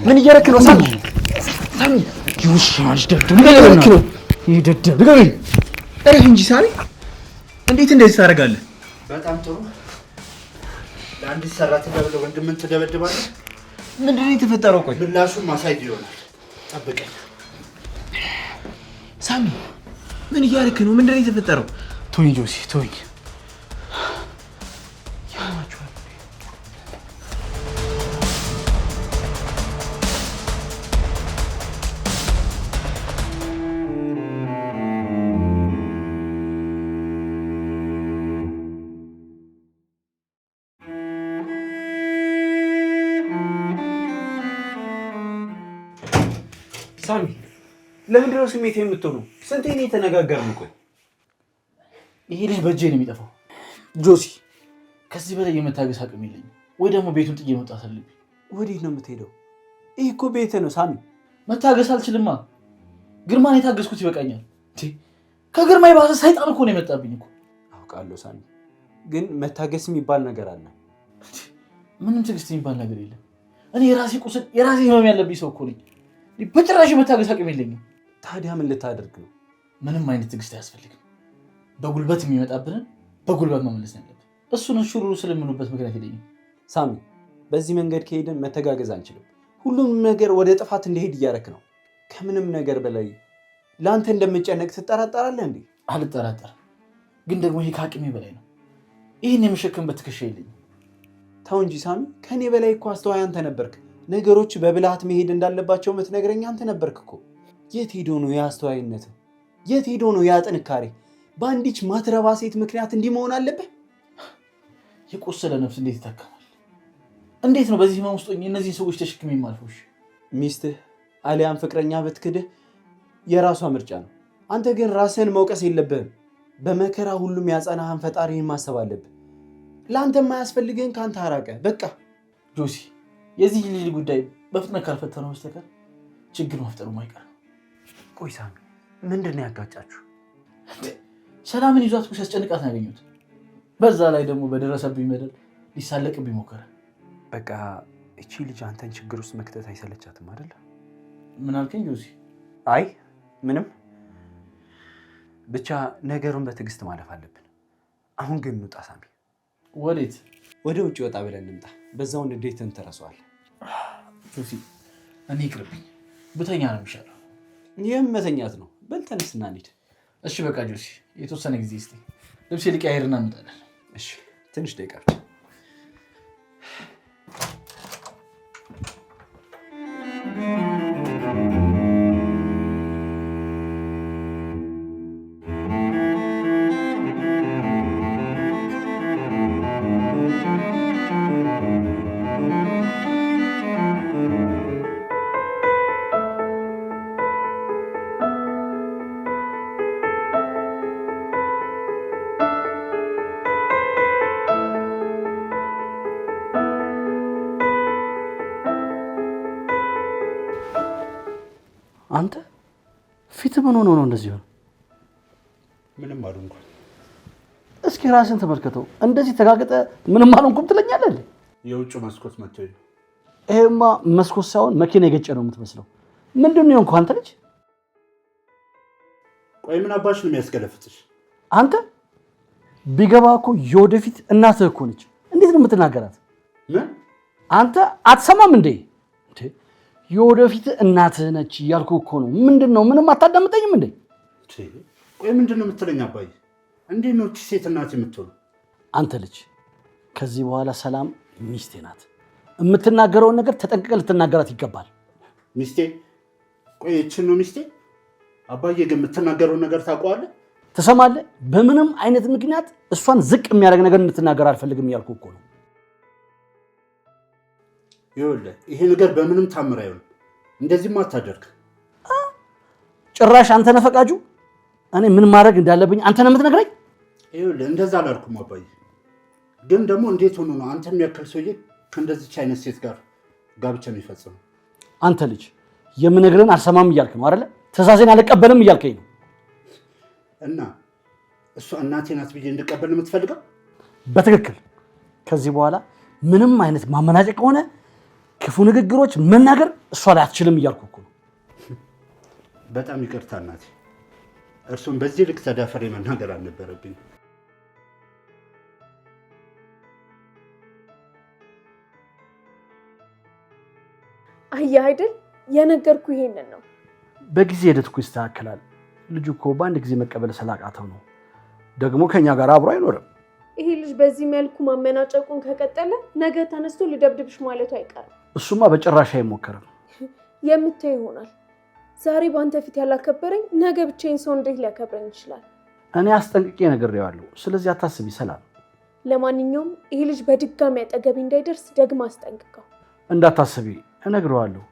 ምን እያደረክ ነው ሳሚ? ሳሚ ይውሻሽ ደብደብ ምን እያደረክ ነው? ይደደብ ገበይ እረፍ እንጂ ሳሚ። እንዴት እንደዚህ ታደርጋለህ? በጣም ጥሩ። ለአንድ ሰራተኛ ብለው ወንድምን ትደበድባለህ? ምንድን ነው የተፈጠረው? ቆይ ምላሹን ማሳይ ይሆናል። ጠብቀኝ ሳሚ። ምን እያደረክ ነው? ምንድን ነው የተፈጠረው? ተወኝ ጆሲ ተወኝ። ሳሚ ለምንድን ነው ስሜት የምትሆነው? ስንቴ ነው የተነጋገርነው? ቆይ ይሄ ልጅ በእጄ ነው የሚጠፋው። ጆሲ ከዚህ በላይ የመታገስ አቅም የለኝም። ወይ ደግሞ ቤቱን ጥዬ መውጣት አለብኝ። ወዴት ነው የምትሄደው? ይህ እኮ ቤትህ ነው ሳሚ። መታገስ አልችልማ። ግርማን የታገስኩት ይበቃኛል። ከግርማ የባሰ ሰይጣን እኮ ነው የመጣብኝ እኮ። አውቃለሁ ሳሚ፣ ግን መታገስ የሚባል ነገር አለ። ምንም ትዕግስት የሚባል ነገር የለም። እኔ የራሴ ቁስል የራሴ ህመም ያለብኝ ሰው እኮ ነኝ። በጭራሽ መታገስ አቅም የለኝም። ታዲያ ምን ልታደርግ ነው? ምንም አይነት ትዕግስት አያስፈልግም። በጉልበት የሚመጣብንን በጉልበት መመለስ ነው ያለብን። እሱን ሹሩሩ ስለምንበት ምክንያት የለኝም። ሳሚ በዚህ መንገድ ከሄድን መተጋገዝ አንችልም። ሁሉም ነገር ወደ ጥፋት እንደሄድ እያደረክ ነው። ከምንም ነገር በላይ ለአንተ እንደምጨነቅ ትጠራጠራለህ እንዴ? አልጠራጠርም፣ ግን ደግሞ ይሄ ከአቅሜ በላይ ነው። ይህን የመሸከምበት ትከሻ የለኝም። ተው እንጂ ሳሚ፣ ከኔ በላይ እኮ አስተዋይ አንተ ነበርክ። ነገሮች በብልሃት መሄድ እንዳለባቸው የምትነግረኝ አንተ ነበርክ እኮ። የት ሄዶ ነው ያ አስተዋይነት? የት ሄዶ ነው ያ ጥንካሬ? በአንዲች ማትረባ ሴት ምክንያት እንዲህ መሆን አለብህ? የቆሰለ ነፍስ እንዴት ይታከማል? እንዴት ነው በዚህ ህመም ውስጥ እነዚህን ሰዎች ተሸክሜ የማልፈውሽ? ሚስትህ አሊያም ፍቅረኛ ብትክድህ የራሷ ምርጫ ነው። አንተ ግን ራስህን መውቀስ የለብህም። በመከራ ሁሉም ያጸናህን ፈጣሪህን ማሰብ አለብህ። ለአንተ የማያስፈልግህን ከአንተ አራቀ። በቃ ጆሲ፣ የዚህ ልጅ ጉዳይ በፍጥነት ካልፈተነው በስተቀር ችግር መፍጠሩ ማይቀር ነው። ቆይ ሳሚ፣ ምንድን ነው ያጋጫችሁ? ሰላምን ይዟት ሲያስጨንቃት ነው ያገኙት። በዛ ላይ ደግሞ በደረሰብኝ በደል ሊሳለቅብኝ ሞከረ። በቃ እቺ ልጅ አንተን ችግር ውስጥ መክተት አይሰለቻትም አይደል? ምን አልከኝ ጆሲ? አይ ምንም፣ ብቻ ነገሩን በትዕግስት ማለፍ አለብን። አሁን ግን እንውጣ ሳሚ። ወዴት? ወደ ውጭ ወጣ ብለን እንምጣ። በዛውን እንዴትን ተረሷል። ጆሲ እኔ ይቅርብኝ፣ ብተኛ ነው የሚሻለው። ይህም መተኛት ነው። በል ተነስና እንሂድ። እሺ በቃ ጆሲ፣ የተወሰነ ጊዜ እስኪ ልብሴ ልቀያየርና እንመጣለን። እሺ ትንሽ ደቂቃ ብቻ። አንተ ፊት ምን ሆኖ ነው እንደዚህ ሆነ? ምንም አልሆንኩም። እስኪ ራስን ተመልከተው። እንደዚህ ተጋግጠ ምንም አልሆንኩም ትለኛለህ? የውጭ መስኮት መጥቶ ይሄማ መስኮት ሳይሆን መኪና የገጨ ነው የምትመስለው። ምንድን ነው እንኳን አንተ ልጅ? ቆይ ምን አባሽ ነው የሚያስገለፍጥሽ? አንተ ቢገባ እኮ የወደፊት እናትህ እኮ ነች። እንዴት ነው የምትናገራት? ምን አንተ አትሰማም እንዴ? የወደፊት እናትህ ነች እያልኩ እኮ ነው። ምንድን ነው ምንም አታዳምጠኝም እንዴ? ቆይ ምንድን ነው የምትለኝ አባዬ? እንዴት ነው ሴት እናት የምትሆነው? አንተ ልጅ ከዚህ በኋላ ሰላም ሚስቴ ናት። የምትናገረውን ነገር ተጠንቅቀህ ልትናገራት ይገባል። ሚስቴ? ቆይ እችን ነው ሚስቴ? አባዬ ግን የምትናገረውን ነገር ታውቀዋለህ? ትሰማለህ? በምንም አይነት ምክንያት እሷን ዝቅ የሚያደርግ ነገር እንድትናገር አልፈልግም እያልኩ እኮ ነው። ይኸውልህ ይሄ ነገር በምንም ታምር አይሆንም። እንደዚህማ አታደርግ። ጭራሽ አንተ ነህ ፈቃጁ። እኔ ምን ማድረግ እንዳለብኝ አንተ ነህ የምትነግረኝ? ይኸውልህ እንደዛ አላልኩም አባዬ። ግን ደግሞ እንዴት ሆኖ ነው አንተ የሚያክል ሰውዬ ከእንደዚች አይነት ሴት ጋር ጋብቻ የሚፈጽመው። አንተ ልጅ የምነግርህን አልሰማም እያልክ ነው አይደለ? ትዕዛዜን አልቀበልም እያልከኝ ነው። እና እሷ እናቴ ናት ብዬ እንድቀበል የምትፈልገው? በትክክል። ከዚህ በኋላ ምንም አይነት ማመናጨቅ ሆነ ክፉ ንግግሮች መናገር እሷ ላይ አትችልም እያልኩ እኮ ነው። በጣም ይቅርታ እናቴ፣ እርሱም በዚህ ልክ ተዳፈሬ መናገር አልነበረብኝ። አየህ አይደል የነገርኩ ይሄንን ነው። በጊዜ ሂደት እኮ ይስተካከላል። ልጁ እኮ በአንድ ጊዜ መቀበል ስላቃተው ነው። ደግሞ ከኛ ጋር አብሮ አይኖርም። ይሄ ልጅ በዚህ መልኩ ማመናጨቁን ከቀጠለ ነገ ተነስቶ ልደብድብሽ ማለቱ አይቀርም። እሱማ በጭራሽ አይሞከርም። የምታይ ይሆናል። ዛሬ በአንተ ፊት ያላከበረኝ ነገ ብቻዬን ሰው እንዴት ሊያከብረኝ ይችላል? እኔ አስጠንቅቄ ነግሬዋለሁ። ስለዚህ አታስቢ ሰላም። ለማንኛውም ይሄ ልጅ በድጋሚ አጠገቢ እንዳይደርስ ደግማ አስጠንቅቀው። እንዳታስቢ እነግረዋለሁ።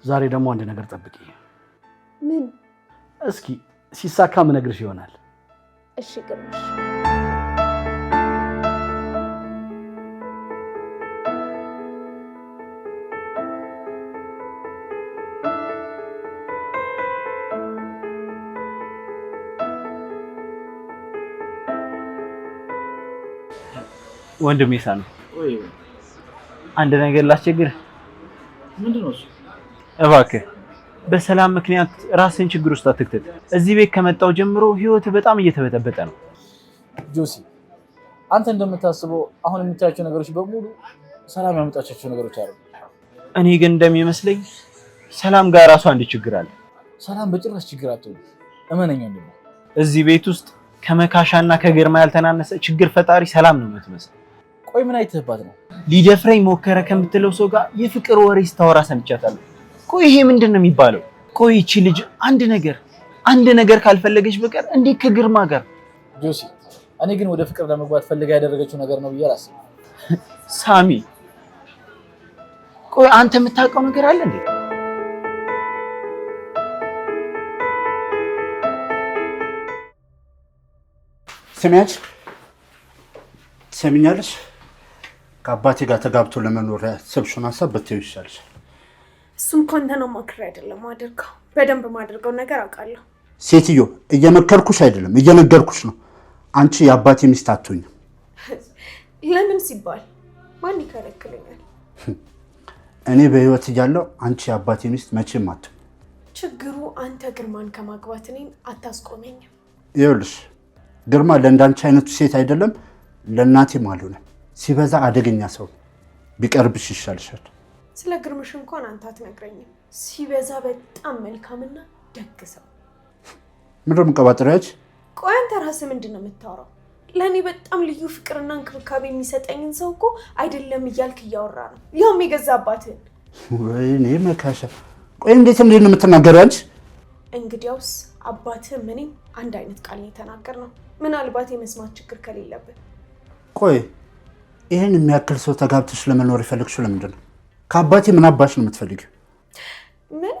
ዛሬ ደግሞ አንድ ነገር ጠብቂ። ምን? እስኪ ሲሳካ ምነግርሽ ይሆናል። እሺ ግርምሽ። ወንድሜ ሳኑ አንድ ነገር ላስቸግርህ። ምንድነው እሱ? እባክህ በሰላም ምክንያት ራስን ችግር ውስጥ አትክተት። እዚህ ቤት ከመጣው ጀምሮ ህይወት በጣም እየተበጠበጠ ነው። ጆሲ አንተ እንደምታስበው አሁን የምታያቸው ነገሮች በሙሉ ሰላም ያመጣቻቸው ነገሮች አሉ። እኔ ግን እንደሚመስለኝ ሰላም ጋር ራሱ አንድ ችግር አለ። ሰላም በጭራሽ ችግር አትሆንም። እመነኝ ወንድሜ። እዚህ ቤት ውስጥ ከመካሻና ከግርማ ያልተናነሰ ችግር ፈጣሪ ሰላም ነው የምትመስለው። ቆይ ምን አይተህባት ነው? ሊደፍረኝ ሞከረ ከምትለው ሰው ጋር የፍቅር ወሬ ስታወራ ሰምቻታለሁ። ቆይ ይሄ ምንድን ነው የሚባለው? ቆይ ይቺ ልጅ አንድ ነገር ካልፈለገች በቀር እንዴት ከግርማ ጋር? ጆሲ እኔ ግን ወደ ፍቅር ለመግባት ፈልጋ ያደረገችው ነገር ነው ብዬ አላስብም። ሳሚ ቆይ አንተ የምታውቀው ነገር አለ እንዴ? ስሚያች ትሰሚኛለሽ? ከአባቴ ጋር ተጋብቶ ለመኖር ያሰብሽውን ሀሳብ ብትይው ይሻልሻል። እሱም እኮ አንተ ነው ማክር አይደለም አድርገው። በደንብ ማድርገው ነገር አውቃለሁ። ሴትዮ እየመከርኩሽ አይደለም እየነገርኩሽ ነው። አንቺ የአባቴ ሚስት አትሆኝም። ለምን ሲባል ማን ይከለክለኛል? እኔ በህይወት እያለሁ አንቺ የአባቴ ሚስት መቼም አትሆኝ። ችግሩ አንተ ግርማን ከማግባት እኔን አታስቆመኝም። ይኸውልሽ ግርማ ለእንዳንቺ አይነቱ ሴት አይደለም ለእናቴም አልሆነም። ሲበዛ አደገኛ ሰው ቢቀርብሽ ይሻልሻል። ስለ ግርምሽ እንኳን አንተ አትነግረኝም። ሲበዛ በጣም መልካምና ደግ ሰው። ምንድን ነው የምትቀባጥሪያች? ቆይ አንተ ራስህ ምንድን ነው የምታወራው? ለእኔ በጣም ልዩ ፍቅርና እንክብካቤ የሚሰጠኝን ሰው እኮ አይደለም እያልክ እያወራ ነው። ያውም የገዛ አባትህን። ወይኔ መካሻ። ቆይ እንዴት ነው የምትናገሪው አንቺ? እንግዲያውስ አባትህም እኔም አንድ አይነት ቃል ነው የተናገርነው። ምናልባት የመስማት ችግር ከሌለብን። ቆይ ይህን የሚያክል ሰው ተጋብተሽ ለመኖር የፈለግሽው ለምንድን ነው? ከአባቴ ምን አባሽ ነው የምትፈልጊው? ምን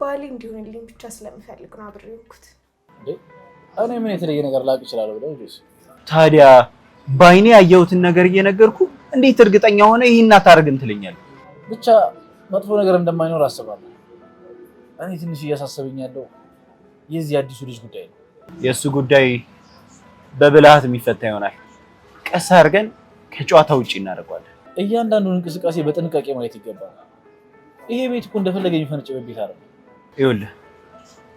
ባሌ እንዲሆንልኝ ብቻ ስለምፈልግ ነው አብሬው የሆንኩት። እኔ ምን የተለየ ነገር ላቅ እችላለሁ ብለው ጆሲ። ታዲያ ባይኔ ያየሁትን ነገር እየነገርኩ እንዴት እርግጠኛ ሆነ ይሄን አታርግም ትለኛለህ? ብቻ መጥፎ ነገር እንደማይኖር አስባለሁ። እኔ ትንሽ እያሳሰበኝ ያለው የዚህ አዲሱ ልጅ ጉዳይ ነው። የእሱ ጉዳይ በብልሃት የሚፈታ ይሆናል። ቀስ አድርገን ከጨዋታ ውጪ እናደርገዋለን። እያንዳንዱን እንቅስቃሴ በጥንቃቄ ማየት ይገባል። ይሄ ቤት እኮ እንደፈለገ የሚፈነጭበት ቤት አይደለም። ይኸውልህ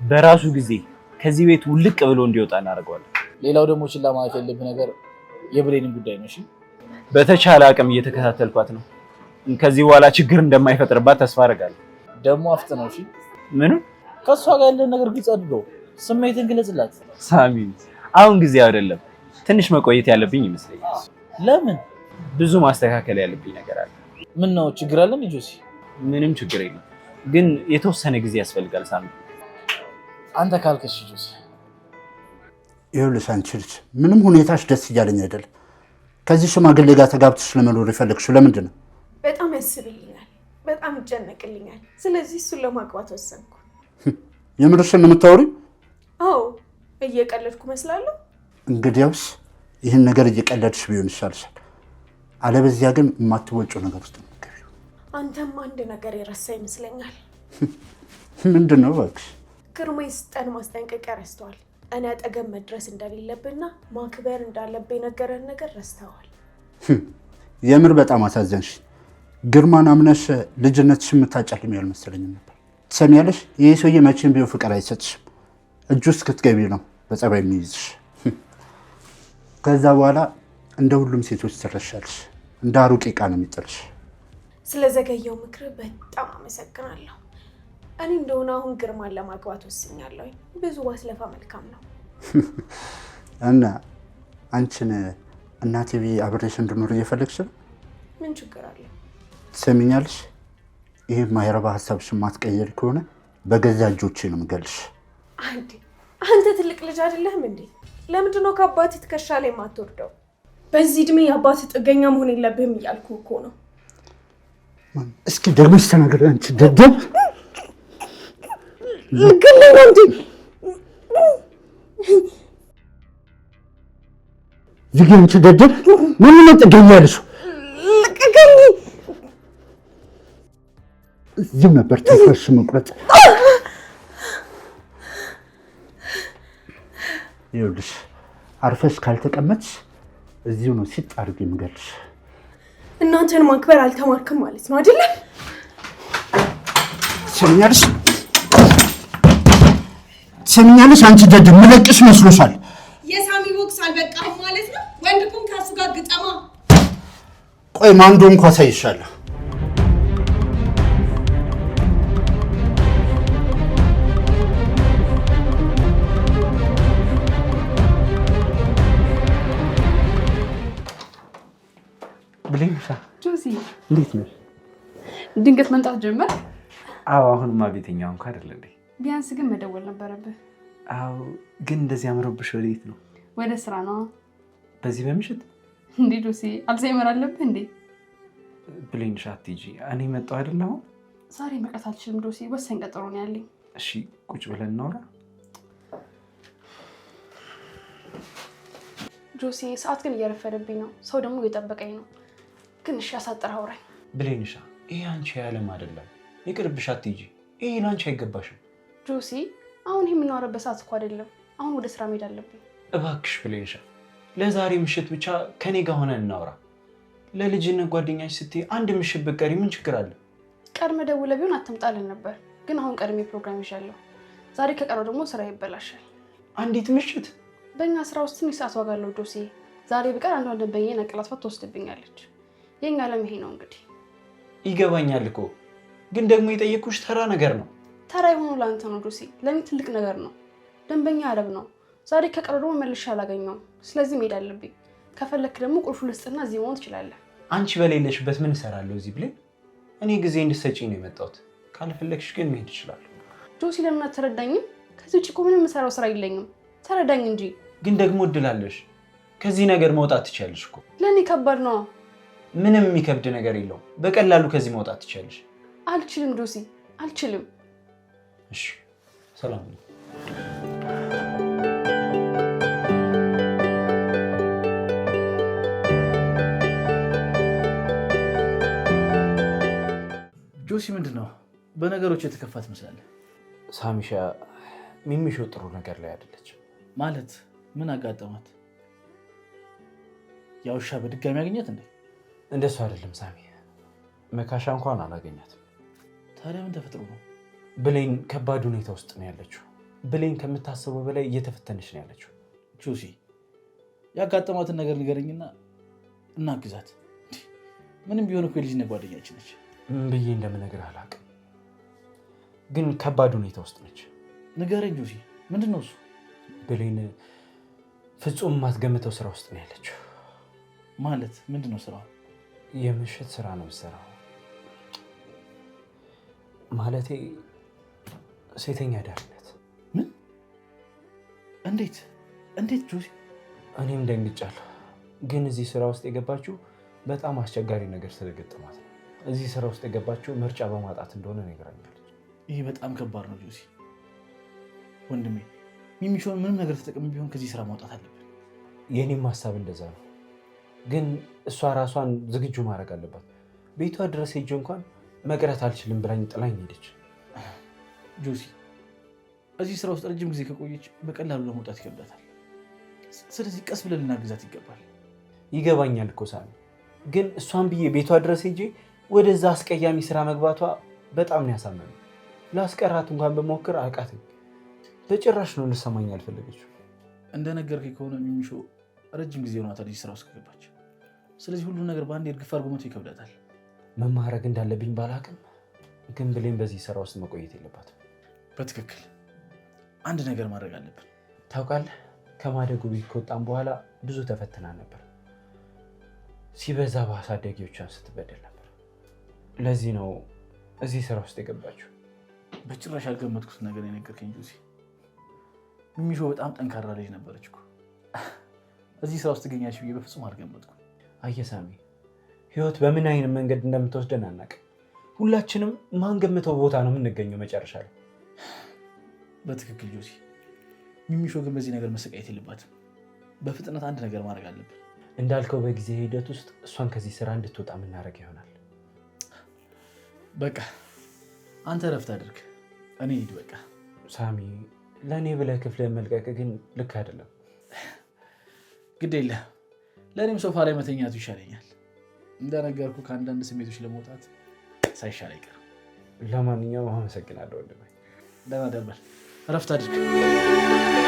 በራሱ ጊዜ ከዚህ ቤት ውልቅ ብሎ እንዲወጣ እናደርገዋለን። ሌላው ደግሞ ችላ ማለት ያለብህ ነገር የብሌንን ጉዳይ ነው። እሺ በተቻለ አቅም እየተከታተልኳት ነው። ከዚህ በኋላ ችግር እንደማይፈጥርባት ተስፋ አደርጋለሁ። ደግሞ አፍጥነው። እሺ ምንም ከእሷ ጋር ያለን ነገር ግልጽ አድርገው፣ ስሜትን ግለጽላት። ሳሚ አሁን ጊዜ አይደለም፣ ትንሽ መቆየት ያለብኝ ይመስለኛል። ለምን? ብዙ ማስተካከል ያለብኝ ነገር አለ። ምን ነው ችግር አለ ጆሲ? ምንም ችግር የለም፣ ግን የተወሰነ ጊዜ ያስፈልጋል። ሳሚ አንተ ካልከሽ ጆሲ። ይኸውልሽ አንቺ ልጅ ምንም ሁኔታሽ ደስ እያለኝ አይደለም። ከዚህ ሽማግሌ ጋር ተጋብተሽ ለመኖር የፈለግሽው ለምንድን ነው? በጣም ያስብልኛል፣ በጣም ይጨነቅልኛል። ስለዚህ እሱን ለማግባት ወሰንኩ። የምርሽን ነው የምታወሪው? አዎ እየቀለድኩ መስላለሁ። እንግዲያውስ ይህን ነገር እየቀለድሽ ቢሆን ይሻልሻል። አለበዚያ ግን የማትወጪው ነገር ውስጥ ነው የምትገቢው። አንተም አንድ ነገር የረሳ ይመስለኛል። ምንድን ነው እባክሽ? ግርማ የሰጠን ማስጠንቀቂያ ረስተዋል። እኔ አጠገብ መድረስ እንደሌለብና ማክበር እንዳለብህ የነገረን ነገር ረስተዋል። የምር በጣም አሳዘንሽ። ግርማን አምነሽ ልጅነትሽ የምታጨልም ያልመሰለኝም ነበር። ትሰሚያለሽ? ይህ ሰውዬ መቼም ቢሆን ፍቅር አይሰጥሽም። እጁ ውስጥ ክትገቢ ነው በጸባይ የሚይዝሽ። ከዛ በኋላ እንደ ሁሉም ሴቶች ትረሻለሽ። እንደ አሩቄ ዕቃ ነው የሚጥልሽ። ስለዘገየው ምክር በጣም አመሰግናለሁ። እኔ እንደሆነ አሁን ግርማን ለማግባት ወስኛለሁ። ብዙ ባስለፋ መልካም ነው። እና አንቺን እናቴ ብዬ አብሬሽ እንድኖር እየፈለግሽ ነው? ምን ችግር አለ? ትሰሚኛለሽ? ይሄ ማይረባ ሀሳብሽን ማትቀየር ከሆነ በገዛ እጆቼ ነው የምገልሽ። አንተ ትልቅ ልጅ አይደለህም እንዴ? ለምንድን ነው ከአባትህ ትከሻ ላይ የማትወርደው? በዚህ እድሜ የአባትህ ጥገኛ መሆን የለብህም እያልኩ እኮ ነው። እስኪ ደግመሽ ተናገሪ አንቺ ደደብ። ልክል ነው እንዴ? ዝጊ አንቺ ደደብ። ምን ነው ጥገኛ ያለሽው? ልቀቀኝ። እዚሁ ነበር ተፈሽ መቁረጥ። ይኸውልሽ አርፈሽ ካልተቀመጥሽ እዚሁ ነው ሲጥ አድርጌ የምገልሽ። እናንተን ማክበር አልተማርክም ማለት ነው አይደለም? ትሰሚኛለሽ? አንቺ ደደብ ምለቅሽ መስሎሻል? የሳሚ ቦክስ አልበቃህም ማለት ነው? ወንድኩም ከሱ ጋር ግጠማ። ቆይ ማንዶ እንኳ ሳይሻለሁ። ብሌንሻ ጆሲ እንዴት ነሽ? ድንገት መምጣት ጀመር? አዎ አሁንማ ቤተኛው እንኳን አይደል እንዴ? ቢያንስ ግን መደወል ነበረብህ። አዎ ግን እንደዚህ አምሮብሽ ወዴት ነው? ወደ ስራ ነው። በዚህ በምሽት እንዴ ጆሲ አልዛይመር አለብህ እንዴ? ብሌንሻ አትሂጂ፣ እኔ መጣሁ አይደል? አሁን ዛሬ መቅረት አልችልም ጆሲ፣ ወሳኝ ቀጠሮ ነው ያለኝ። እሺ ቁጭ ብለን እናውራ። ጆሲ ሰዓት ግን እየረፈደብኝ ነው፣ ሰው ደግሞ እየጠበቀኝ ነው። ግን እሺ አሳጥረህ አውራኝ። ብሌንሻ ይሄ አንቺ ያለም አይደለም፣ ይቅርብሽ፣ አትሂጂ። ይሄ ላንቺ አይገባሽም። ጆሲ አሁን ይሄ የምናወራበት ሰዓት እኮ አይደለም። አሁን ወደ ስራ መሄድ አለብኝ። እባክሽ ብሌንሻ፣ ለዛሬ ምሽት ብቻ ከኔ ጋር ሆነን እናውራ። ለልጅነት ጓደኛሽ ስትይ አንድ ምሽት ብትቀሪ ምን ችግር አለ? ቀድመ ደውለህ ቢሆን አትምጣልን ነበር፣ ግን አሁን ቀድሜ ፕሮግራም ይዣለሁ። ዛሬ ከቀረው ደግሞ ስራ ይበላሻል። አንዲት ምሽት በእኛ ስራ ውስጥ ትንሽ ሰዓት ዋጋ አለው ጆሲ። ዛሬ ብቀር አንዷን ደንበኛዬን አቀላጥፋት ትወስድብኛለች። የኛ ዓለም ይሄ ነው እንግዲህ። ይገባኛል እኮ ግን ደግሞ የጠየኩሽ ተራ ነገር ነው። ተራ የሆነው ለአንተ ነው ጆሲ፣ ለእኔ ትልቅ ነገር ነው። ደንበኛ አረብ ነው። ዛሬ ከቀረው ደግሞ መልሼ አላገኘውም። ስለዚህ መሄድ አለብኝ። ከፈለክ ደግሞ ቁልፉ ልስጥና እዚህ መሆን ትችላለህ። አንቺ በሌለሽበት ምን እሰራለሁ እዚህ ብሌን? እኔ ጊዜ እንድትሰጪኝ ነው የመጣሁት። ካልፈለግሽ ግን መሄድ እችላለሁ። ጆሲ ለምን አትረዳኝም? ከዚህ ውጭ እኮ ምንም የምሰራው ስራ የለኝም። ተረዳኝ እንጂ። ግን ደግሞ እድል አለሽ። ከዚህ ነገር መውጣት ትችያለሽ እኮ። ለእኔ ከባድ ነው። ምንም የሚከብድ ነገር የለውም። በቀላሉ ከዚህ መውጣት ትችያለሽ። አልችልም ጆሲ፣ አልችልም። እሺ ሰላም ነው። ጆሲ ምንድን ነው በነገሮች የተከፋ ትመስላለህ? ሳሚሻ ሚሚሾ ጥሩ ነገር ላይ አይደለች። ማለት ምን አጋጠማት? ያው ውሻ በድጋሚ ያገኛት እንዴ? እንደሱ አይደለም ሳሚ፣ መካሻ እንኳን አላገኛትም። ታዲያ ምን ተፈጥሮ ነው? ብሌን ከባድ ሁኔታ ውስጥ ነው ያለችው። ብሌን ከምታስበው በላይ እየተፈተነች ነው ያለችው። ጆሲ ያጋጠማትን ነገር ንገረኝና እናግዛት። ምንም ቢሆን እኮ የልጅነት ጓደኛችን ነች። ምን ብዬ እንደምነግርህ አላውቅም፣ ግን ከባድ ሁኔታ ውስጥ ነች። ንገረኝ ጆሲ፣ ምንድን ነው እሱ? ብሌን ፍጹም የማትገምተው ስራ ውስጥ ነው ያለችው። ማለት ምንድን ነው ስራው? የምሽት ስራ ነው የምትሰራው። ማለቴ ሴተኛ አዳሪነት። ምን? እንዴት እንዴት ጆሲ? እኔም ደንግጫለሁ፣ ግን እዚህ ስራ ውስጥ የገባችው በጣም አስቸጋሪ ነገር ስለገጠማት ነው። እዚህ ስራ ውስጥ የገባችው ምርጫ በማጣት እንደሆነ ነግራኛለች። ይህ በጣም ከባድ ነው ጆሲ። ወንድሜ ሚሚሾን ምንም ነገር ተጠቅም ቢሆን ከዚህ ስራ ማውጣት አለብን። የኔም ሀሳብ እንደዛ ነው፣ ግን እሷ ራሷን ዝግጁ ማድረግ አለባት። ቤቷ ድረስ ሄጄ እንኳን መቅረት አልችልም ብላኝ ጥላኝ ሄደች። ጆሲ እዚህ ስራ ውስጥ ረጅም ጊዜ ከቆየች በቀላሉ ለመውጣት ይከብዳታል። ስለዚህ ቀስ ብለን ልናግዛት ይገባል። ይገባኛል እኮ ሳሚ፣ ግን እሷን ብዬ ቤቷ ድረስ ሄጄ ወደዛ አስቀያሚ ስራ መግባቷ በጣም ነው ያሳመነው። ላስቀራት እንኳን በሞክር አቃተኝ። በጭራሽ ነው ልሰማኝ አልፈለገችው። እንደነገርከኝ ከሆነ ሚሚሾ ረጅም ጊዜ ሆኗታል እዚህ ስራ ውስጥ ከገባች። ስለዚህ ሁሉን ነገር በአንድ እርግፍ አድርጎ መተው ይከብዳታል። ምን ማድረግ እንዳለብኝ ባላቅም ግን ብሌን በዚህ ስራ ውስጥ መቆየት የለባትም። በትክክል አንድ ነገር ማድረግ አለብን። ታውቃለህ፣ ከማደጉ ቤት ከወጣም በኋላ ብዙ ተፈትና ነበር። ሲበዛ በአሳዳጊዎቿን ስትበደል ነበር። ለዚህ ነው እዚህ ስራ ውስጥ የገባችው። በጭራሽ ያልገመትኩት ነገር የነገርከኝ ጆሲ። ሚሚሾ በጣም ጠንካራ ልጅ ነበረች እኮ። እዚህ ስራ ውስጥ ትገኛለች ብዬ በፍጹም አልገመትኩም። አየህ ሳሚ፣ ህይወት በምን አይነት መንገድ እንደምትወስደን አናውቅም። ሁላችንም ማንገምተው ቦታ ነው የምንገኘው መጨረሻ ላይ። በትክክል ጆሲ። ሚሚሾ ግን በዚህ ነገር መሰቃየት የለባትም። በፍጥነት አንድ ነገር ማድረግ አለብን። እንዳልከው በጊዜ ሂደት ውስጥ እሷን ከዚህ ስራ እንድትወጣ የምናደርግ ይሆናል። በቃ አንተ ረፍት አድርግ፣ እኔ ሂድ። በቃ ሳሚ፣ ለእኔ ብለህ ክፍልህን መልቀቅ ግን ልክ አይደለም። ግድ የለህ፣ ለእኔም ሶፋ ላይ መተኛቱ ይሻለኛል። እንደነገርኩ ከአንዳንድ ስሜቶች ለመውጣት ሳይሻል አይቀርም። ለማንኛውም አመሰግናለሁ ወንድሜ። ደህና ደር በል፣ ረፍት አድርግ።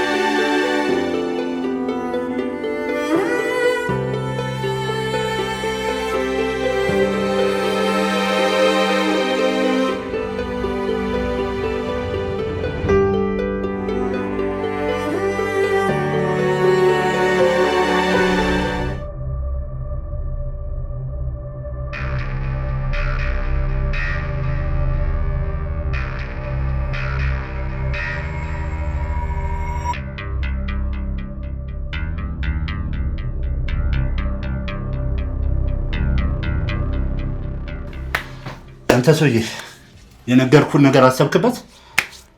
አንተ ሰውዬ የነገርኩህን ነገር አሰብክበት?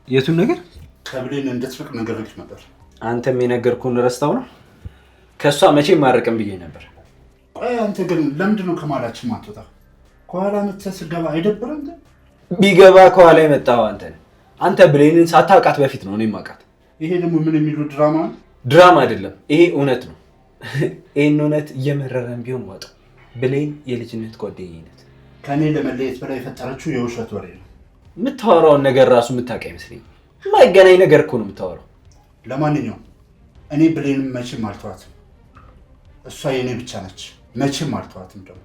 የቱን ነገር? ከብሌን እንድትርቅ ነገርኩህ ነበር። አንተም የነገርኩህን ረስታው ነው? ከእሷ መቼም ማርቅም ብዬ ነበር። ቆይ አንተ ግን ለምንድን ነው ከማላችን ማትወጣ? ከኋላ መተህ ስገባ አይደብርም? ቢገባ ከኋላ የመጣው አንተ ነህ። አንተ ብሌንን ሳታውቃት በፊት ነው እኔም አውቃት። ይሄ ደግሞ ምን የሚሉ ድራማ ነው? ድራማ አይደለም፣ ይሄ እውነት ነው። ይህን እውነት እየመረረን ቢሆን ዋጠው። ብሌን የልጅነት ጓደኛዬ ናት። ከእኔ ለመለየት በላይ የፈጠረችው የውሸት ወሬ ነው። የምታወራውን ነገር ራሱ የምታውቅ አይመስለኝም። የማይገናኝ ነገር እኮ ነው የምታወራው። ለማንኛውም እኔ ብሌንም መቼም አልተዋትም። እሷ የእኔ ብቻ ነች፣ መቼም አልተዋትም። ደግሞ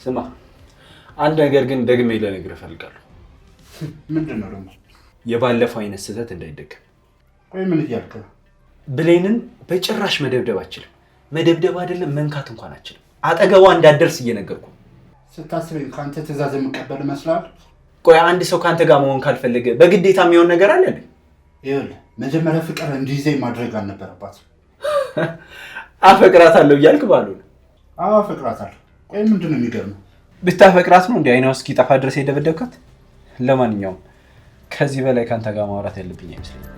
ስማ፣ አንድ ነገር ግን ደግሜ ልነግርህ እፈልጋለሁ። ምንድን ነው ደግሞ? የባለፈው አይነት ስህተት እንዳይደገም። ቆይ ምን እያልክ ነው? ብሌንን በጭራሽ መደብደብ አችልም። መደብደብ አይደለም መንካት እንኳን አችልም። አጠገቧ እንዳትደርስ እየነገርኩ። ስታስበኝ ከአንተ ትእዛዝ የምቀበል ይመስላል? ቆይ አንድ ሰው ከአንተ ጋር መሆን ካልፈለገ በግዴታ የሚሆን ነገር አለ? ይኸውልህ መጀመሪያ ፍቅር እንዲይዘኝ ማድረግ አልነበረባትም። አፈቅራታለሁ እያልክ ባልሆነ። አዎ አፈቅራታለሁ። ቆይ ምንድን ነው የሚገርመው? ብታፈቅራት ነው እንዲህ አይኗ እስኪጠፋ ድረስ የደበደብካት? ለማንኛውም ከዚህ በላይ ከአንተ ጋር ማውራት ያለብኝ አይመስለኝም።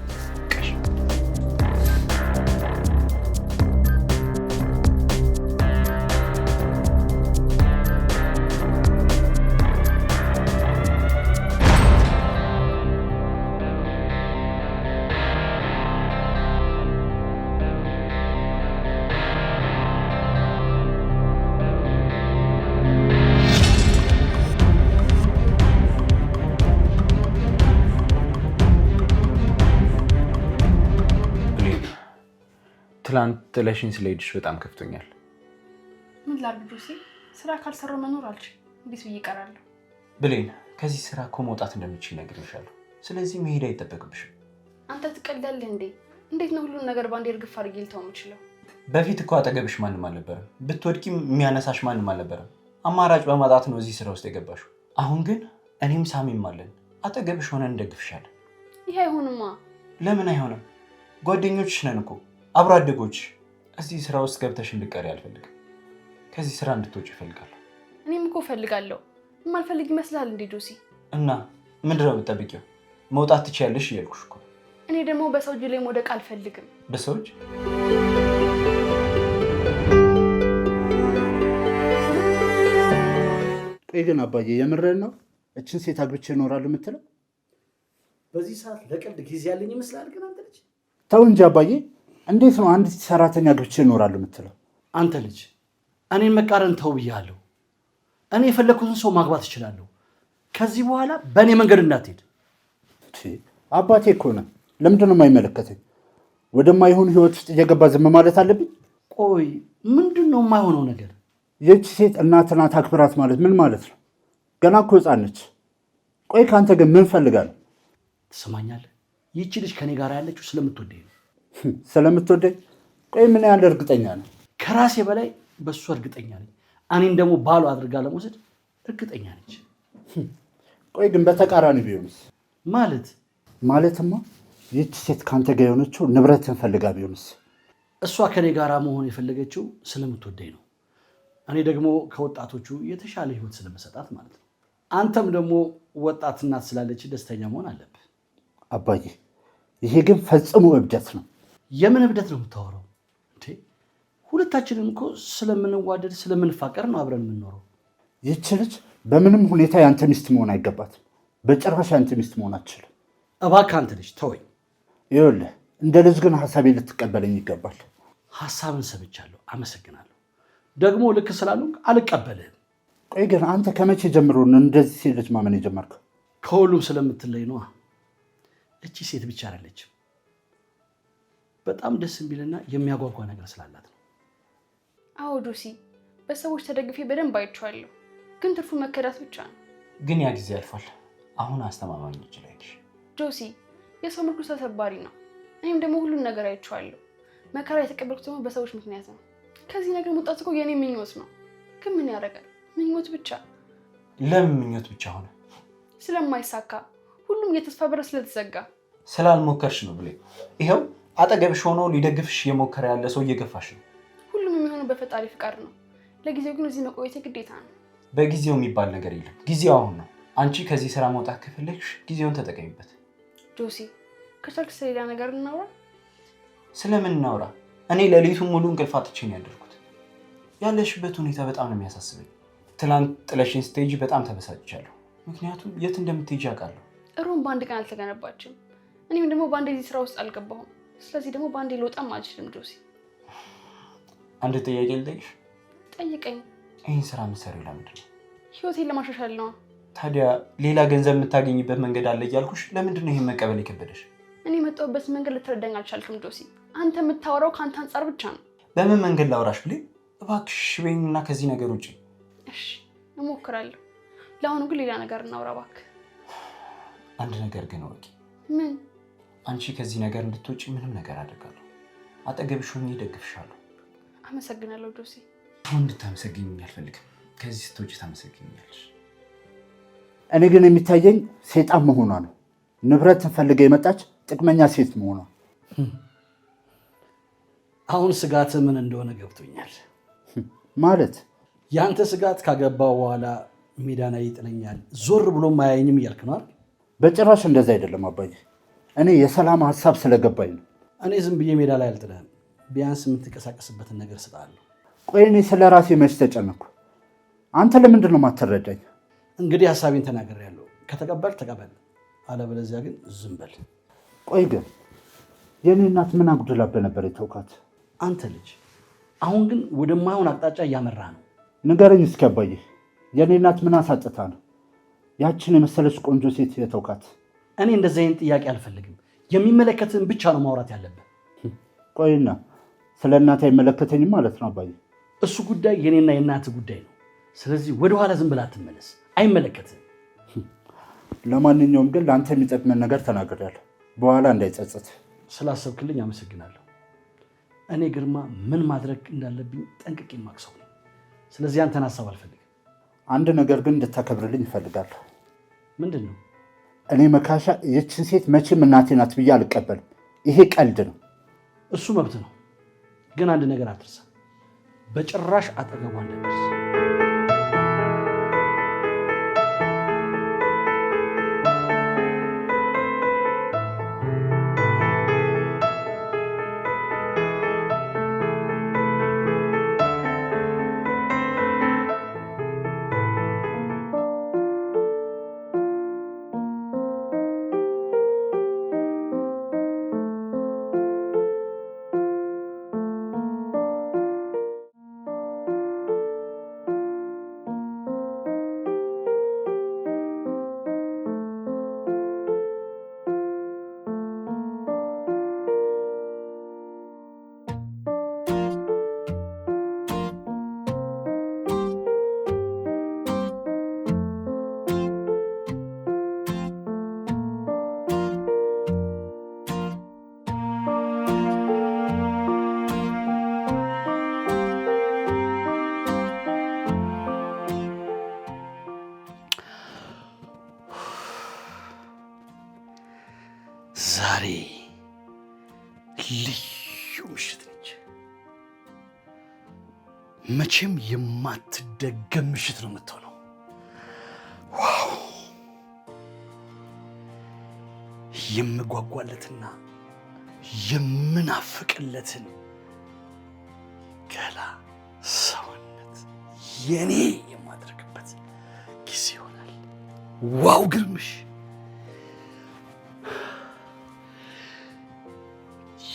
ትላንት ጥለሽኝ ስለሄድሽ በጣም ከፍቶኛል። ምን ላድርግ ጆሲ? ስራ ካልሰራው መኖር አልችልም። እንዴት ብዬ እቀራለሁ? ብሌን፣ ከዚህ ስራ እኮ መውጣት እንደምችል እነግርሻለሁ። ስለዚህ መሄድ አይጠበቅብሽም። አንተ ትቀልዳለህ እንዴ? እንዴት ነው ሁሉን ነገር በአንዴ እርግፍ አድርጌ ልተው የምችለው? በፊት እኮ አጠገብሽ ማንም አልነበረም። ብትወድቂም የሚያነሳሽ ማንም አልነበረም። አማራጭ በማጣት ነው እዚህ ስራ ውስጥ የገባሽው። አሁን ግን እኔም ሳሚም አለን። አጠገብሽ ሆነን እንደግፍሻለን። ይሄ አይሆንማ። ለምን አይሆንም? ጓደኞችሽ ነን እኮ፣ አብሮ አደጎች። እዚህ ስራ ውስጥ ገብተሽ እንድትቀሪ አልፈልግም። ከዚህ ስራ እንድትወጪ እፈልጋለሁ። እኔም እኮ እፈልጋለሁ። የማልፈልግ ይመስላል እንዴ ጆሲ? እና ምንድን ነው የምትጠብቂው? መውጣት ትችያለሽ እያልኩሽ እኮ። እኔ ደግሞ በሰው እጅ ላይ መውደቅ አልፈልግም። በሰው እጅ? ቆይ ግን አባዬ የምርህን ነው? እችን ሴት አግብቼ እኖራለሁ የምትለው? በዚህ ሰዓት ለቀልድ ጊዜ ያለኝ ይመስላል? ግን አንተ ልጅ ተው እንጂ አባዬ፣ እንዴት ነው አንድ ሰራተኛ አግብቼ እኖራለሁ የምትለው? አንተ ልጅ እኔን መቃረን ተው ብያለሁ። እኔ የፈለግኩትን ሰው ማግባት እችላለሁ። ከዚህ በኋላ በእኔ መንገድ እንዳትሄድ። አባቴ እኮ ነው። ለምንድን ነው የማይመለከተኝ? ወደማይሆን ህይወት ውስጥ እየገባ ዝም ማለት አለብኝ? ቆይ ምንድን ነው የማይሆነው ነገር? ይህች ሴት እናት ናት አክብራት ማለት ምን ማለት ነው? ገና እኮ ህፃን ነች። ቆይ ከአንተ ግን ምን ፈልጋለሁ? ትሰማኛለህ? ይህቺ ልጅ ከኔ ጋር ያለችው ስለምትወደኝ ነው። ስለምትወደኝ? ቆይ ምን ያህል እርግጠኛ ነው? ከራሴ በላይ በእሱ እርግጠኛ ነኝ። እኔን ደግሞ ባሉ አድርጋ ለመውሰድ እርግጠኛ ነች። ቆይ ግን በተቃራኒ ቢሆንስ? ማለትማ ይህች ሴት ከአንተ ጋር የሆነችው ንብረትን ፈልጋ ቢሆንስ? እሷ ከኔ ጋር መሆን የፈለገችው ስለምትወደኝ ነው። እኔ ደግሞ ከወጣቶቹ የተሻለ ህይወት ስለመሰጣት ማለት ነው። አንተም ደግሞ ወጣት እናት ስላለች ደስተኛ መሆን አለብህ። አባዬ ይሄ ግን ፈጽሞ እብደት ነው። የምን እብደት ነው የምታወራው? ሁለታችንም እኮ ስለምንዋደድ ስለምንፋቀር ነው አብረን የምንኖረው። ይህች ልጅ በምንም ሁኔታ የአንተ ሚስት መሆን አይገባትም። በጭራሽ የአንተ ሚስት መሆን አትችልም። እባክህ አንተ ልጅ ተወኝ። ይኸውልህ እንደ ልጅ ግን ሀሳቤ ልትቀበለኝ ይገባል። ሀሳብን ሰምቻለሁ፣ አመሰግናለሁ። ደግሞ ልክ ስላሉ አልቀበልህም። ቆይ ግን አንተ ከመቼ ጀምሮ እንደዚህ ሴት ልጅ ማመን የጀመርከው? ከሁሉም ስለምትለይ ነዋ። እቺ ሴት ብቻ አይደለችም፣ በጣም ደስ የሚልና የሚያጓጓ ነገር ስላላት ነው። አዎ ጆሲ፣ በሰዎች ተደግፌ በደንብ አይቼዋለሁ፣ ግን ትርፉ መከዳት ብቻ ነው። ግን ያ ጊዜ አልፏል። አሁን አስተማማኝ ይችላል። ጆሲ፣ የሰው ምክሩ ተሰባሪ ነው። እኔም ደግሞ ሁሉን ነገር አይቼዋለሁ። መከራ የተቀበልኩት ደግሞ በሰዎች ምክንያት ነው። ከዚህ ነገር መውጣት እኮ የኔ ምኞት ነው። ግን ምን ያደርጋል፣ ምኞት ብቻ። ለምን ምኞት ብቻ ሆነ? ስለማይሳካ፣ ሁሉም የተስፋ በር ስለተዘጋ። ስላልሞከርሽ ነው ብሌ። ይኸው አጠገብሽ ሆኖ ሊደግፍሽ እየሞከረ ያለ ሰው እየገፋሽ ነው። ሁሉም የሚሆነው በፈጣሪ ፍቃድ ነው። ለጊዜው ግን እዚህ መቆየት ግዴታ ነው። በጊዜው የሚባል ነገር የለም። ጊዜው አሁን ነው። አንቺ ከዚህ ስራ መውጣት ከፈለግሽ ጊዜውን ተጠቀሚበት። ጆሲ፣ ከቻልክ ስለሌላ ነገር እናውራ። ስለምን እናውራ? እኔ ሌሊቱን ሙሉ እንቅልፍ አጥቼ ነው ያደርኩት። ያለሽበት ሁኔታ በጣም ነው የሚያሳስበኝ። ትናንት ጥለሽኝ ስትሄጂ በጣም ተበሳጭቻለሁ። ምክንያቱም የት እንደምትሄጂ አውቃለሁ። ሮም በአንድ ቀን አልተገነባችም። እኔም ደግሞ በአንድ እዚህ ስራ ውስጥ አልገባሁም። ስለዚህ ደግሞ በአንዴ ልወጣም አልችልም። ጆሲ፣ አንድ ጥያቄ ልጠይቅሽ? ጠይቀኝ። ይህን ስራ የምትሰሪው ለምንድን ነው? ህይወቴን ለማሻሻል ነው። ታዲያ ሌላ ገንዘብ የምታገኝበት መንገድ አለ እያልኩሽ ለምንድን ነው ይህን መቀበል የከበደሽ? እኔ የመጣሁበት መንገድ ልትረዳኝ አልቻልክም ጆሲ። አንተ የምታወራው ከአንተ አንጻር ብቻ ነው። በምን መንገድ ላውራሽ ብሌ? እባክሽ በይኝና ከዚህ ነገር ውጭ። እሺ እሞክራለሁ። ለአሁኑ ግን ሌላ ነገር እናውራ እባክህ። አንድ ነገር ግን ወቂ። ምን? አንቺ ከዚህ ነገር እንድትወጪ ምንም ነገር አደርጋለሁ። አጠገብሽ ሆኜ እደግፍሻለሁ። አመሰግናለሁ ጆሲ። አሁን እንድታመሰግኝኝ አልፈልግም። ከዚህ ስትወጪ ታመሰግኛለሽ። እኔ ግን የሚታየኝ ሴጣን መሆኗ ነው። ንብረትን ፈልጋ የመጣች ጥቅመኛ ሴት መሆኗ። አሁን ስጋት ምን እንደሆነ ገብቶኛል። ማለት ያንተ ስጋት ካገባው በኋላ ሜዳ ላይ ይጥለኛል፣ ዞር ብሎ ማያየኝም እያልክ ነው አይደል? በጭራሽ እንደዛ አይደለም አባዬ። እኔ የሰላም ሀሳብ ስለገባኝ ነው። እኔ ዝም ብዬ ሜዳ ላይ አልጥልህም። ቢያንስ የምትንቀሳቀስበትን ነገር ስጣለሁ። ቆይ እኔ ስለ ራሴ መች ተጨነኩ? አንተ ለምንድን ነው የማትረዳኝ? እንግዲህ ሀሳቤን ተናግሬያለሁ። ከተቀበል ተቀበል፣ አለበለዚያ ግን ዝም በል። ቆይ ግን የኔ እናት ምን አጉድላብህ ነበር የተውካት? አንተ ልጅ አሁን ግን ወደማይሆን አቅጣጫ እያመራ ነው። ንገረኝ እስኪ አባዬ፣ የኔ እናት ምን አሳጥታ ነው ያችን የመሰለች ቆንጆ ሴት የተውካት? እኔ እንደዚህ አይነት ጥያቄ አልፈልግም። የሚመለከትን ብቻ ነው ማውራት ያለብህ። ቆይና ስለ እናት አይመለከተኝም ማለት ነው አባዬ? እሱ ጉዳይ የኔና የእናትህ ጉዳይ ነው። ስለዚህ ወደኋላ ዝም ብላ አትመለስ። አይመለከትም። ለማንኛውም ግን ለአንተ የሚጠቅመን ነገር ተናግሬያለሁ። በኋላ እንዳይጸጸት። ስላሰብክልኝ አመሰግናለሁ። እኔ ግርማ ምን ማድረግ እንዳለብኝ ጠንቅቄ የማውቅ ሰው ነኝ። ስለዚህ አንተን ሀሳብ አልፈልግም። አንድ ነገር ግን እንድታከብርልኝ እፈልጋለሁ። ምንድን ነው? እኔ መካሻ ይህችን ሴት መቼም እናቴ ናት ብዬ አልቀበልም። ይሄ ቀልድ ነው። እሱ መብት ነው። ግን አንድ ነገር አትርሳ፣ በጭራሽ አጠገቧ እንዳትደርስ። ዛሬ ልዩ ምሽት ነች። መቼም የማትደገም ምሽት ነው የምትሆነው። ዋው! የምጓጓለትና የምናፍቅለትን ገላ ሰውነት የኔ የማድረግበት ጊዜ ይሆናል። ዋው ግርምሽ!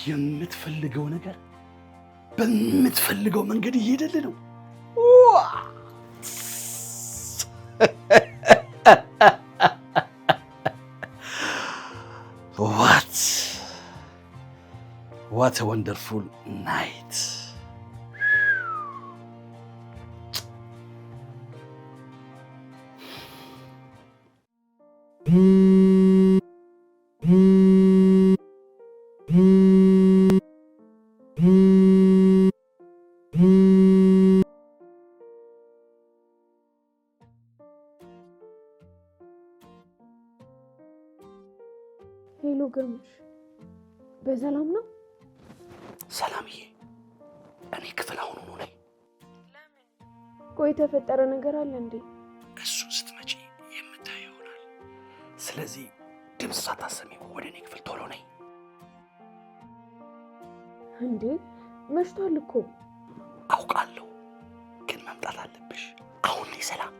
የምትፈልገው ነገር በምትፈልገው መንገድ እየሄደልህ ነው። What a wonderful night. ሄሎ ግርምሽ፣ በሰላም ነው? ሰላምዬ፣ እኔ ክፍል አሁኑኑ ነኝ። ቆይ የተፈጠረ ነገር አለ እንዴ? እሱን ስትመጪ የምታየው ይሆናል። ስለዚህ ድምፅ ሳታሰሚ ወደ እኔ ክፍል ቶሎ ነኝ። እንዴ መሽቷል እኮ። አውቃለሁ፣ ግን መምጣት አለብሽ። አሁን ነኝ። ሰላም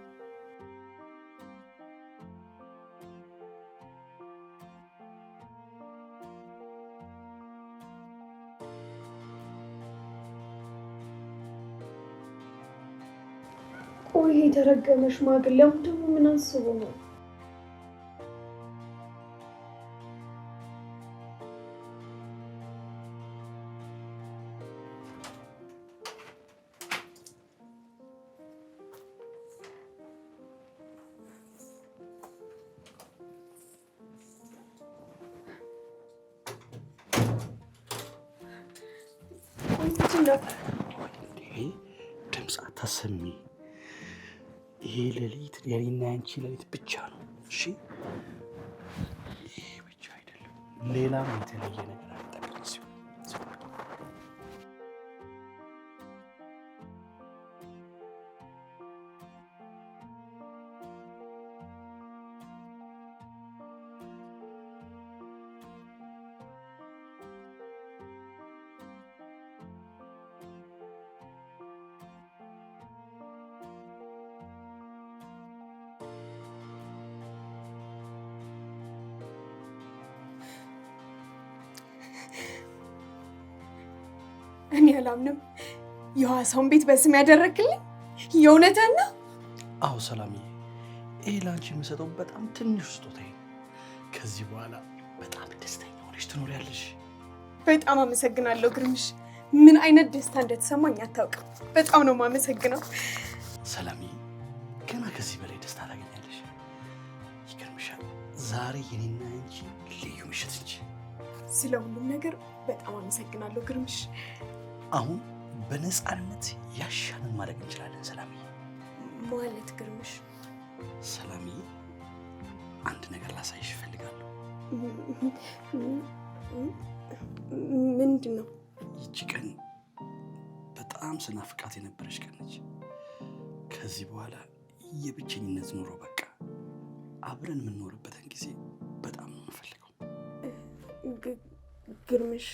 ቆይ የተረገመ ሽማግሌው ደግሞ ምን አስቦ ነው? ድምፅ አታሰሚ። ይሄ ሌሊት የኔና ያንቺ ሌሊት ብቻ ነው። እሺ፣ ይሄ ብቻ አይደለም፣ ሌላም የተለየ ነገር አልጠቅም ሲሆን እኔ አላምንም። የሐዋሳውን ቤት በስም ያደረክልኝ የእውነትን ነው? አዎ ሰላምዬ፣ ይሄ ለአንቺ የምሰጠው በጣም ትንሽ ስጦታዬ። ከዚህ በኋላ በጣም ደስተኛ ሆነሽ ትኖሪያለሽ። በጣም አመሰግናለሁ ግርምሽ። ምን አይነት ደስታ እንደተሰማኝ አታውቅም። በጣም ነው የማመሰግነው። ሰላምዬ፣ ገና ከዚህ በላይ ደስታ ታገኛለሽ። ይገርምሻል፣ ዛሬ የኔና አንቺ ልዩ ምሽት እንጂ። ስለ ሁሉም ነገር በጣም አመሰግናለሁ ግርምሽ። አሁን በነፃነት ያሻንን ማድረግ እንችላለን ሰላምዬ። ማለት ግርምሽ? ሰላምዬ፣ አንድ ነገር ላሳይሽ እፈልጋለሁ። ምንድን ነው? ይቺ ቀን በጣም ስናፍቃት የነበረች ቀን ነች። ከዚህ በኋላ የብቸኝነት ኑሮ በቃ አብረን የምንኖርበትን ጊዜ በጣም ነው የምፈልገው። ግርምሽ